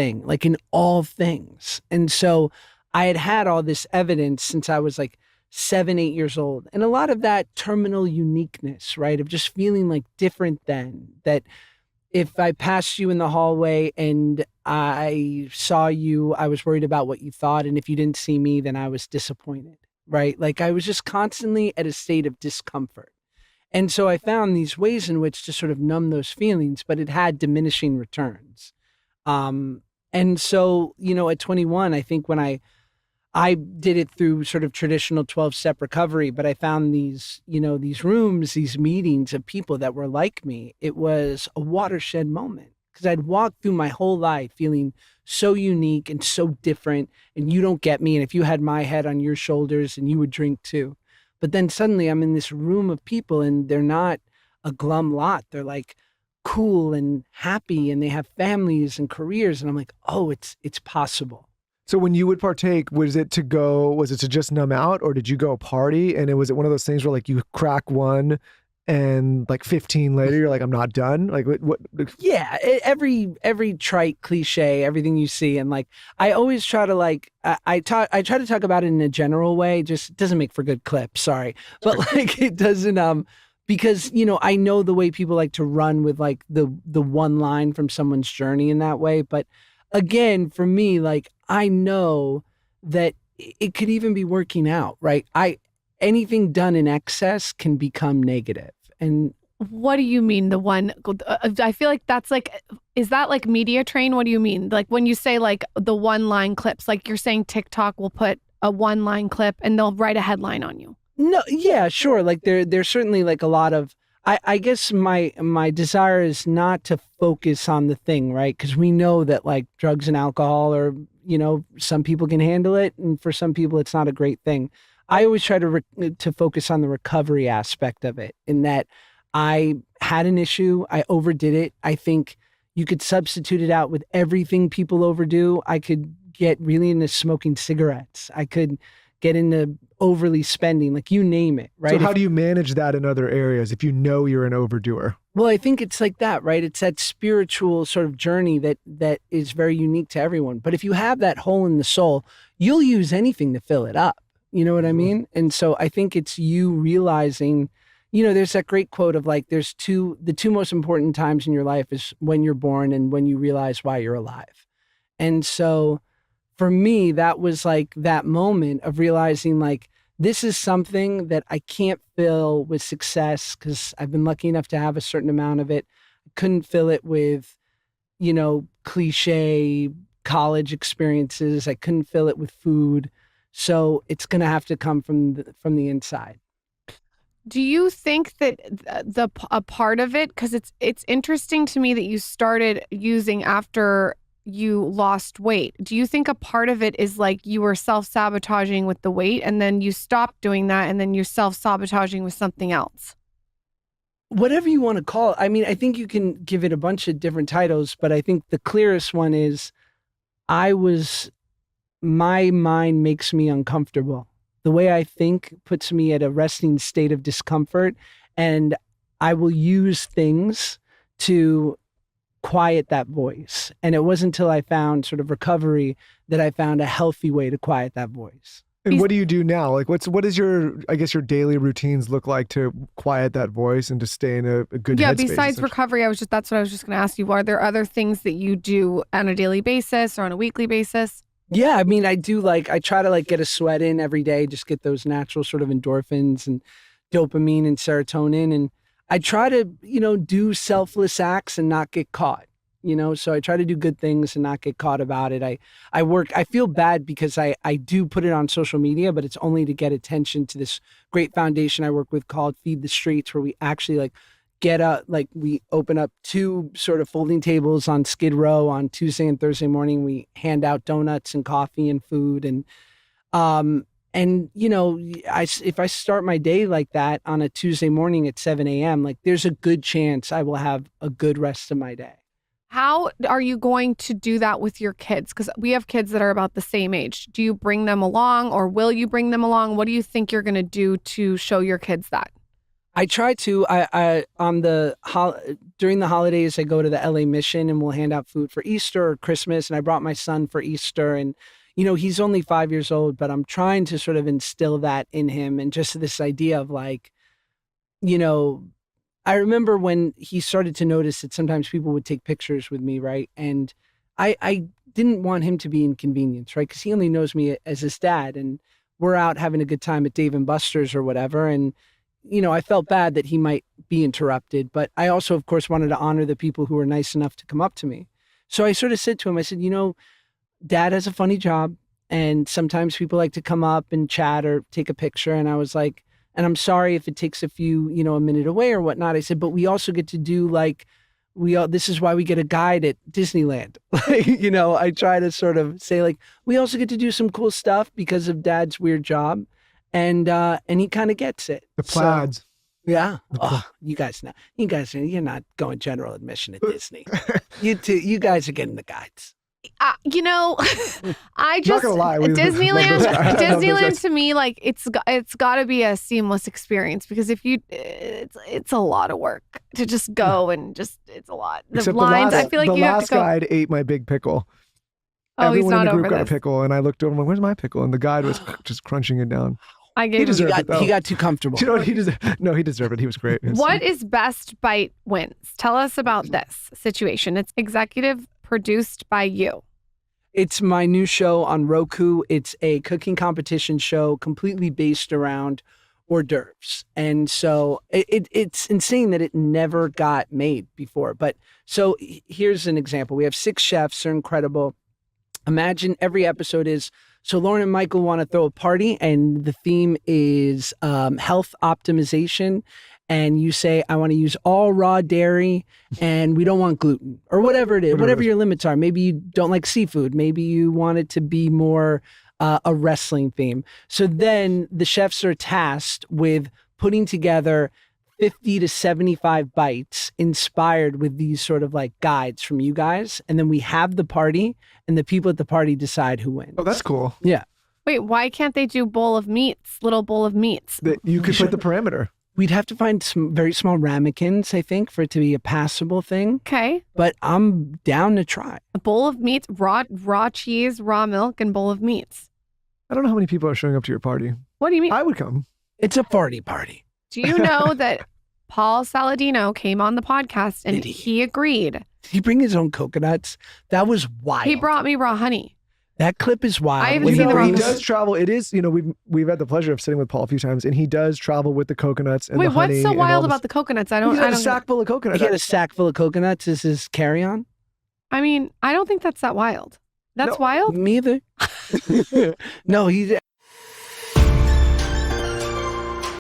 thing, like in all things. And so I had all this evidence since I was like 7, 8 years old. And a lot of that terminal uniqueness, right? Of just feeling like different than that. If I passed you in the hallway and I saw you, I was worried about what you thought. And if you didn't see me, then I was disappointed, right? Like I was just constantly at a state of discomfort. And so I found these ways in which to sort of numb those feelings, but it had diminishing returns. Um, and so, at 21, I think when I did it through sort of traditional 12-step recovery, but I found these rooms, these meetings of people that were like me. It was a watershed moment because I'd walked through my whole life feeling so unique and so different, and you don't get me. And if you had my head on your shoulders and you would drink too. But then suddenly I'm in this room of people and they're not a glum lot. They're like cool and happy and they have families and careers. And I'm like, oh, it's possible. So when you would partake, was it to just numb out, or did you go party? And was it one of those things where like you crack one and like 15 later, you're like, I'm not done? Like what? Yeah. Every trite cliche, everything you see. And like, I always try to like, I try to talk about it in a general way. Just it doesn't make for good clips. Sorry. But like it doesn't, because, I know the way people like to run with like the one line from someone's journey in that way. But again, for me, like, I know that it could even be working out, right? Anything done in excess can become negative. And what do you mean I feel like that's like, is that like media train? What do you mean? Like when you say like the one line clips, like you're saying TikTok will put a one line clip and they'll write a headline on you. No, yeah, sure. Like there's certainly like a lot of, I guess my desire is not to focus on the thing, right? Because we know that like drugs and alcohol are, some people can handle it, and for some people it's not a great thing. I always try to focus on the recovery aspect of it, in that I had an issue, I overdid it. I think you could substitute it out with everything people overdo. I could get really into smoking cigarettes. I could get into overly spending, like you name it, right? So how do you manage that in other areas if you know you're an overdoer? Well, I think it's like that, right? It's that spiritual sort of journey that is very unique to everyone. But if you have that hole in the soul, you'll use anything to fill it up. You know what I mean? And so I think it's you realizing, there's that great quote of like, the two most important times in your life is when you're born and when you realize why you're alive. And so for me, that was like that moment of realizing like, this is something that I can't fill with success because I've been lucky enough to have a certain amount of it. I couldn't fill it with, cliche college experiences. I couldn't fill it with food. So it's going to have to come from the inside. Do you think that a part of it, because it's interesting to me that you started using after you lost weight. Do you think a part of it is like you were self-sabotaging with the weight and then you stopped doing that and then you're self-sabotaging with something else? Whatever you want to call it. I mean, I think you can give it a bunch of different titles, but I think the clearest one is my mind makes me uncomfortable. The way I think puts me at a resting state of discomfort, and I will use things to quiet that voice. And it wasn't until I found sort of recovery that I found a healthy way to quiet that voice. And what do you do now? Like what is your daily routines look like to quiet that voice and to stay in a good headspace? Yeah, besides recovery, that's what I was just going to ask you. Are there other things that you do on a daily basis or on a weekly basis? Yeah, I mean, I try to like get a sweat in every day, just get those natural sort of endorphins and dopamine and serotonin. And I try to, do selfless acts and not get caught, so I try to do good things and not get caught about it. I feel bad because I do put it on social media, but it's only to get attention to this great foundation I work with called Feed the Streets, where we actually we open up 2 sort of folding tables on Skid Row on Tuesday and Thursday morning. We hand out donuts and coffee and food. And if I start my day like that on a Tuesday morning at 7 a.m., like there's a good chance I will have a good rest of my day. How are you going to do that with your kids? Because we have kids that are about the same age. Do you bring them along or will you bring them along? What do you think you're going to do to show your kids that? I try to. I on the during the holidays, I go to the LA Mission and we'll hand out food for Easter or Christmas. And I brought my son for Easter, and he's only 5 years old, but I'm trying to sort of instill that in him, and just this idea of like, you know, I remember when he started to notice that sometimes people would take pictures with me, right? And I didn't want him to be inconvenienced, right? Because he only knows me as his dad, and we're out having a good time at Dave and Buster's or whatever, and I felt bad that he might be interrupted, but I also, of course, wanted to honor the people who were nice enough to come up to me. So I sort of said to him, I said, Dad has a funny job, and sometimes people like to come up and chat or take a picture. And I was like, and I'm sorry if it takes a few, a minute away or whatnot. I said, but we also get to do like, this is why we get a guide at Disneyland. I try to sort of say like, we also get to do some cool stuff because of Dad's weird job. And he kind of gets it. The plaids. So, yeah. Oh, you guys, you're not going general admission at Disney. You guys are getting the guides. I Not just gonna lie, Disneyland to me, like it's got to be a seamless experience, because if it's a lot of work to just go and it's a lot. The lines, I feel like you have to go. The last guide ate my big pickle. Oh, Everyone he's not in the over group got a this. pickle, and I looked over and I'm like, where's my pickle? And the guide was just crunching it down. I He gave him. deserved it, though. He got too comfortable. Do you know what he deserved? No, he deserved it. He was great. What is Best Bite Wins? Tell us about this situation. It's executive produced by you. It's my new show on Roku. It's a cooking competition show completely based around hors d'oeuvres. And so it's insane that it never got made before. But so here's an example. We have 6 chefs. They're incredible. Imagine every episode is, so Lauren and Michael want to throw a party, and the theme is health optimization. And you say, I want to use all raw dairy and we don't want gluten, or whatever it is, whatever your limits are. Maybe you don't like seafood. Maybe you want it to be more a wrestling theme. So then the chefs are tasked with putting together 50 to 75 bites inspired with these sort of like guides from you guys. And then we have the party, and the people at the party decide who wins. Oh, that's cool. Yeah. Wait, why can't they do little bowl of meats? That you could put the parameter. We'd have to find some very small ramekins, I think, for it to be a passable thing. Okay. But I'm down to try. A bowl of meats, raw cheese, raw milk, and bowl of meats. I don't know how many people are showing up to your party. What do you mean? I would come. It's a party. Do you know that Paul Saladino came on the podcast and Did he? he agreed? Did he bring his own coconuts? That was wild. He brought me raw honey. That clip is wild. I haven't When seen the he raw He brings- does travel. It is, we've had the pleasure of sitting with Paul a few times, and he does travel with the coconuts and Wait, the honey. what's so and wild all about the coconuts? I He don't. had a sack full of He coconuts. had a sack full of coconuts as his carry-on. I mean, I don't think that's that wild. That's No. wild. Me either. No, he